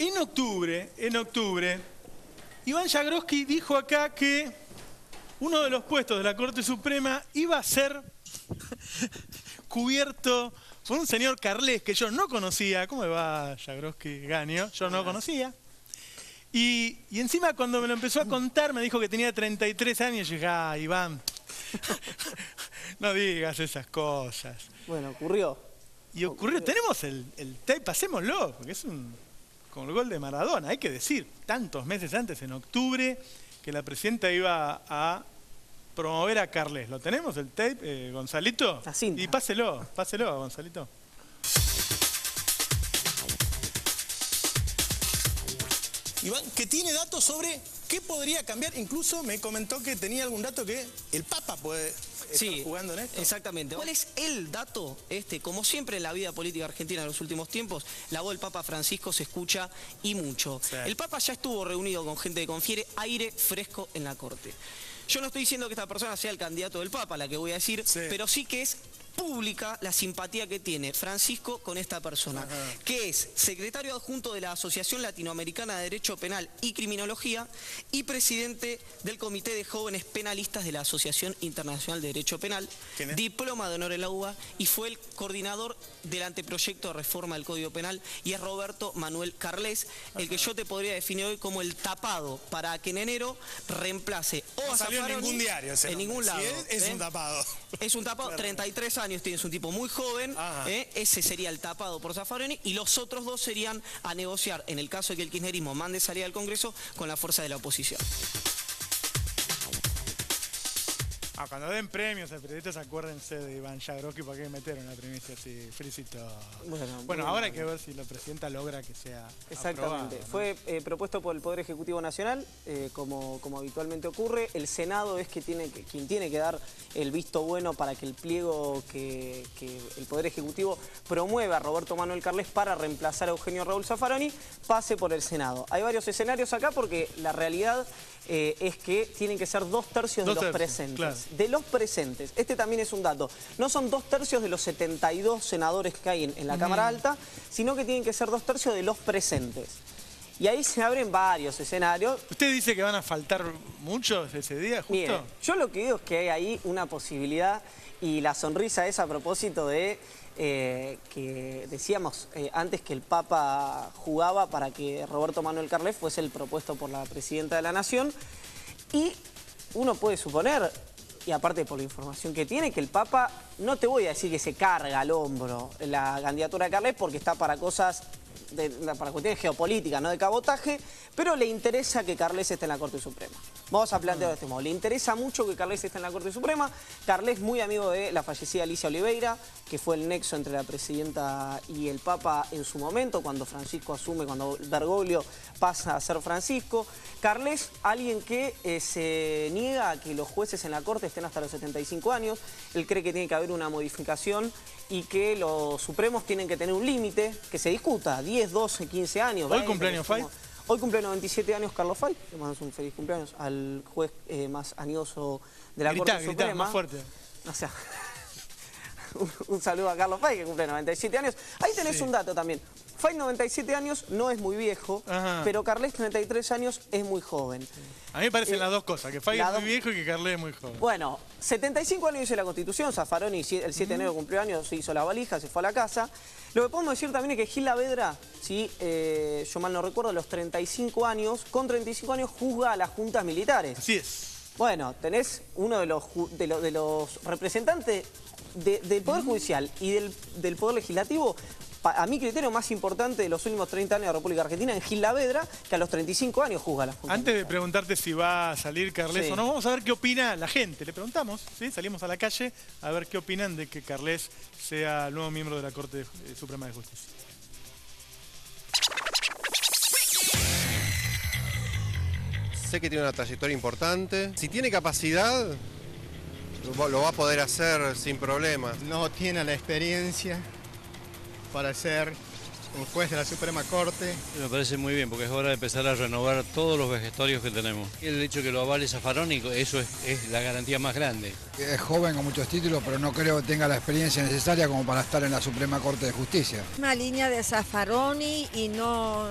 En octubre, Iván Jagroski dijo acá que uno de los puestos de la Corte Suprema iba a ser cubierto por un señor Carles que yo no conocía. ¿Cómo va, Jagroski Gaño? Yo no conocía. Y encima cuando me lo empezó a contar me dijo que tenía 33 años y dije, Iván, no digas esas cosas. Bueno, ocurrió. Y ocurrió, tenemos el tape, pasémoslo, porque es como el gol de Maradona, hay que decir, tantos meses antes, en octubre, que la presidenta iba a promover a Carles. ¿Lo tenemos el tape, Gonzalito? La cinta. Y páselo, Gonzalito. Iván, que tiene datos sobre qué podría cambiar, incluso me comentó que tenía algún dato que el Papa puede estar jugando en esto. Exactamente. ¿Cuál es el dato? Como siempre en la vida política argentina en los últimos tiempos, la voz del Papa Francisco se escucha y mucho. Sí. El Papa ya estuvo reunido con gente que confiere aire fresco en la Corte. Yo no estoy diciendo que esta persona sea el candidato del Papa, la que voy a decir, pero sí que es pública la simpatía que tiene Francisco con esta persona, que es secretario adjunto de la Asociación Latinoamericana de Derecho Penal y Criminología y presidente del Comité de Jóvenes Penalistas de la Asociación Internacional de Derecho Penal, diploma de honor en la UBA y fue el coordinador del anteproyecto de reforma del Código Penal y es Roberto Manuel Carles, el que yo te podría definir hoy como el tapado para que en enero reemplace o a Zaffaroni. En ningún diario, en ningún lado. Es un tapado. Es un tapado, 33 años tienes, un tipo muy joven, ese sería el tapado por Zaffaroni y los otros dos serían a negociar, en el caso de que el kirchnerismo mande salida al Congreso, con la fuerza de la oposición. Cuando den premios a periodistas, acuérdense de Iván Jagroski, ¿para qué meter una primicia así? Felicito. Bueno, ahora hay que ver si la presidenta logra que sea exactamente. aprobado, ¿no? Fue propuesto por el Poder Ejecutivo Nacional, como habitualmente ocurre. El Senado es quien tiene que dar el visto bueno para que el pliego que el Poder Ejecutivo promueva a Roberto Manuel Carles para reemplazar a Eugenio Raúl Zaffaroni pase por el Senado. Hay varios escenarios acá porque la realidad es que tienen que ser 2/3 de los presentes. Claro. De los presentes. Este también es un dato. No son 2/3 de los 72 senadores que hay en la Cámara Alta, sino que tienen que ser 2/3 de los presentes. Y ahí se abren varios escenarios. ¿Usted dice que van a faltar muchos ese día, justo? Mire, yo lo que digo es que hay ahí una posibilidad y la sonrisa es a propósito de que decíamos antes que el Papa jugaba para que Roberto Manuel Carles fuese el propuesto por la Presidenta de la Nación. Y uno puede suponer, y aparte por la información que tiene, que el Papa, no te voy a decir que se carga al hombro la candidatura de Carles porque está para cosas, para cuestiones geopolíticas, no de cabotaje, pero le interesa que Carles esté en la Corte Suprema. Vamos a plantearlo de este modo. Le interesa mucho que Carles esté en la Corte Suprema. Carles, muy amigo de la fallecida Alicia Oliveira, que fue el nexo entre la presidenta y el Papa en su momento, cuando Francisco asume, cuando Bergoglio pasa a ser Francisco. Carles, alguien que se niega a que los jueces en la Corte estén hasta los 75 años. Él cree que tiene que haber una modificación y que los supremos tienen que tener un límite, que se discuta, 10, 12, 15 años. ¿Hoy cumpleaños Fay? Hoy cumple 97 años Carlos Fay. Le mandamos un feliz cumpleaños al juez más añoso de la Corte Suprema. Gritá, más fuerte. O sea, un saludo a Carlos Fay, que cumple 97 años. Ahí tenés un dato también. Fay, 97 años, no es muy viejo, pero Carles, 33 años, es muy joven. A mí me parecen las dos cosas, que Fay es muy viejo y que Carles es muy joven. Bueno, 75 años hizo la Constitución, Zaffaroni el 7 de enero cumplió años, se hizo la valija, se fue a la casa. Lo que podemos decir también es que Gil Lavedra, si yo mal no recuerdo, a los 35 años, con 35 años juzga a las juntas militares. Así es. Bueno, tenés uno de los representantes del Poder Judicial y del Poder Legislativo, a mi criterio, más importante de los últimos 30 años de la República Argentina, en Gil Lavedra, que a los 35 años juzga a las juntas. Antes de preguntarte si va a salir Carles o no, vamos a ver qué opina la gente. Le preguntamos, ¿sí? Salimos a la calle a ver qué opinan de que Carles sea el nuevo miembro de la Corte Suprema de Justicia. Sé que tiene una trayectoria importante. Si tiene capacidad, lo va a poder hacer sin problema. No tiene la experiencia para ser como juez de la Suprema Corte. Me parece muy bien, porque es hora de empezar a renovar todos los vejestorios que tenemos. Y el hecho que lo avale Zaffaroni, eso es la garantía más grande. Es joven con muchos títulos, pero no creo que tenga la experiencia necesaria como para estar en la Suprema Corte de Justicia. Una línea de Zaffaroni y no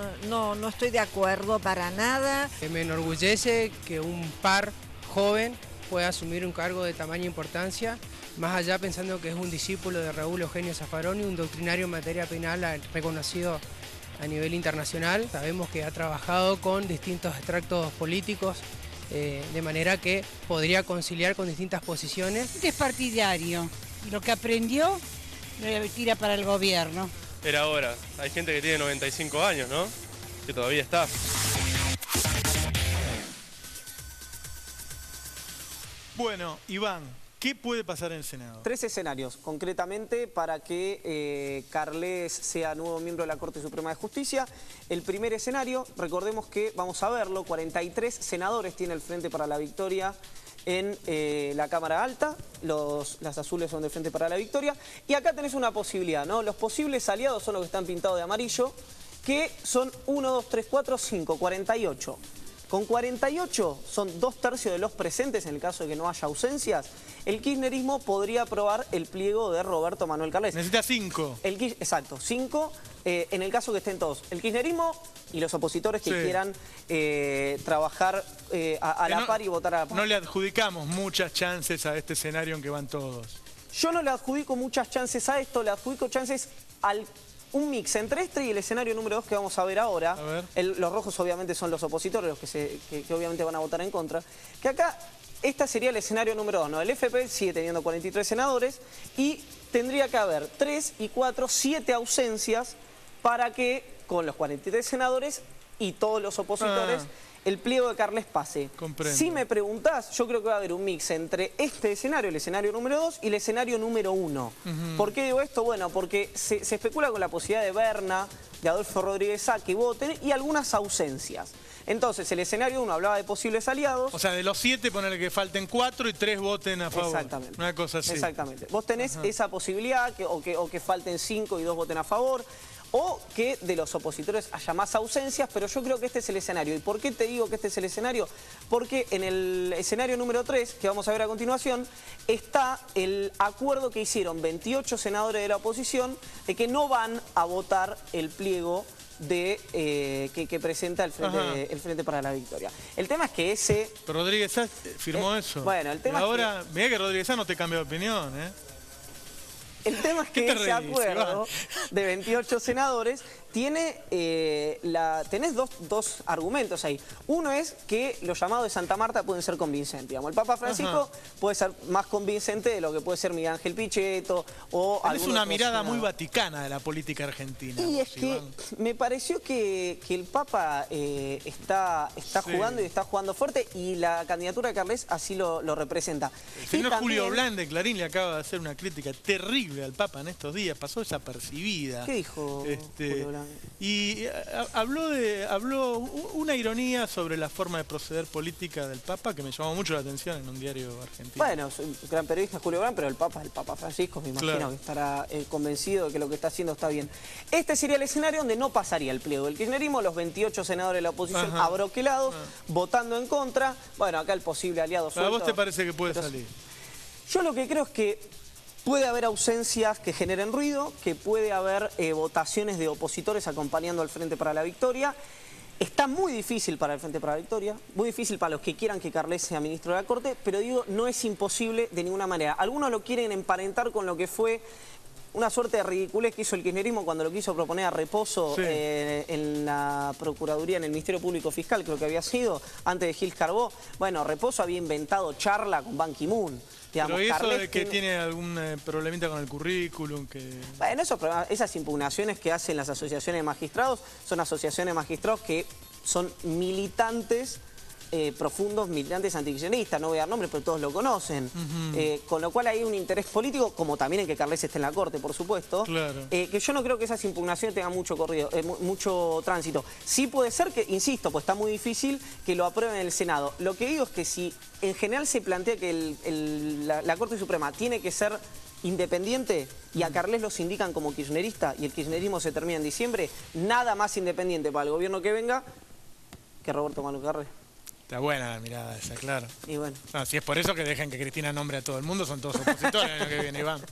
estoy de acuerdo para nada. Me enorgullece que un par joven pueda asumir un cargo de tamaña importancia, más allá pensando que es un discípulo de Raúl Eugenio Zaffaroni, un doctrinario en materia penal reconocido a nivel internacional. Sabemos que ha trabajado con distintos extractos políticos, de manera que podría conciliar con distintas posiciones. Es partidario, lo que aprendió lo tira para el gobierno. Era hora, hay gente que tiene 95 años, ¿no? Que todavía está. Bueno, Iván, ¿qué puede pasar en el Senado? 3 escenarios, concretamente, para que Carles sea nuevo miembro de la Corte Suprema de Justicia. El primer escenario, recordemos que, vamos a verlo, 43 senadores tiene el Frente para la Victoria en la Cámara Alta, las azules son del Frente para la Victoria, y acá tenés una posibilidad, ¿no? Los posibles aliados son los que están pintados de amarillo, que son 1, 2, 3, 4, 5, 48. Con 48 son 2/3 de los presentes en el caso de que no haya ausencias. El kirchnerismo podría aprobar el pliego de Roberto Manuel Carles. Necesita 5. Exacto, 5 en el caso que estén todos. El kirchnerismo y los opositores que quieran trabajar a la par y votar a la par. No le adjudicamos muchas chances a este escenario en que van todos. Yo no le adjudico muchas chances a esto, le adjudico chances al... Un mix entre este y el escenario número 2 que vamos a ver ahora. Los rojos obviamente son los opositores, los que obviamente van a votar en contra. Que acá, este sería el escenario número 2, ¿no? El FP sigue teniendo 43 senadores y tendría que haber 3 y 4, 7 ausencias para que con los 43 senadores y todos los opositores el pliego de Carles pase. Comprendo. Si me preguntás, yo creo que va a haber un mix entre este escenario, el escenario número 2, y el escenario número 1. ¿Por qué digo esto? Bueno, porque se especula con la posibilidad de Berna, de Adolfo Rodríguez Sá, que voten, y algunas ausencias. Entonces, el escenario 1 hablaba de posibles aliados. O sea, de los 7, ponerle que falten 4 y 3 voten a favor. Exactamente. Una cosa así. Exactamente. Vos tenés esa posibilidad, o que falten 5 y 2 voten a favor, o que de los opositores haya más ausencias, pero yo creo que este es el escenario. ¿Y por qué te digo que este es el escenario? Porque en el escenario número 3, que vamos a ver a continuación, está el acuerdo que hicieron 28 senadores de la oposición de que no van a votar el pliego que presenta el Frente para la Victoria. El tema es que ese... Pero Rodríguez Sá firmó eso. Bueno, el tema ahora, mirá que Rodríguez Sá no te cambió de opinión, ¿eh? El tema es que ese acuerdo de 28 senadores tenés dos argumentos ahí. Uno es que los llamados de Santa Marta pueden ser convincentes. Digamos, el Papa Francisco puede ser más convincente de lo que puede ser Miguel Ángel Pichetto o... Es una mirada muy vaticana de la política argentina. Y es que me pareció que el Papa está jugando y está jugando fuerte, y la candidatura de Carles así lo representa. El señor Julio Blanc de Clarín le acaba de hacer una crítica terrible al Papa en estos días, pasó desapercibida. ¿Qué dijo Julio Blanc? Y habló una ironía sobre la forma de proceder política del Papa que me llamó mucho la atención en un diario argentino. Bueno, soy un gran periodista Julio Blanc, pero el Papa es el Papa Francisco, me imagino que estará convencido de que lo que está haciendo está bien. Este sería el escenario donde no pasaría el pliego del kirchnerismo, los 28 senadores de la oposición abroquelados, votando en contra. Bueno, acá el posible aliado suelto. ¿A vos te parece que puede salir? Yo lo que creo es que puede haber ausencias que generen ruido, que puede haber votaciones de opositores acompañando al Frente para la Victoria. Está muy difícil para el Frente para la Victoria, muy difícil para los que quieran que Carles sea ministro de la Corte, pero digo, no es imposible de ninguna manera. Algunos lo quieren emparentar con lo que fue una suerte de ridiculez que hizo el kirchnerismo cuando lo quiso proponer a Reposo en la Procuraduría, en el Ministerio Público Fiscal, creo que había sido, antes de Gil Carbó. Bueno, Reposo había inventado charla con Ban Ki-moon. Pero eso de que tiene algún problemita con el currículum, que... Bueno, esas impugnaciones que hacen las asociaciones de magistrados son asociaciones de magistrados que son militantes, profundos militantes antikirchneristas, no voy a dar nombres, pero todos lo conocen. Con lo cual hay un interés político, como también en que Carles esté en la Corte, por supuesto, que yo no creo que esas impugnaciones tengan mucho tránsito. Sí puede ser que, insisto, pues está muy difícil que lo aprueben en el Senado. Lo que digo es que si en general se plantea que la Corte Suprema tiene que ser independiente y a Carles los indican como kirchnerista y el kirchnerismo se termina en diciembre, nada más independiente para el gobierno que venga que Roberto Manuel Carles. Está buena la mirada esa, claro. Y bueno. No, si es por eso que dejen que Cristina nombre a todo el mundo, son todos opositores el año que viene, Iván.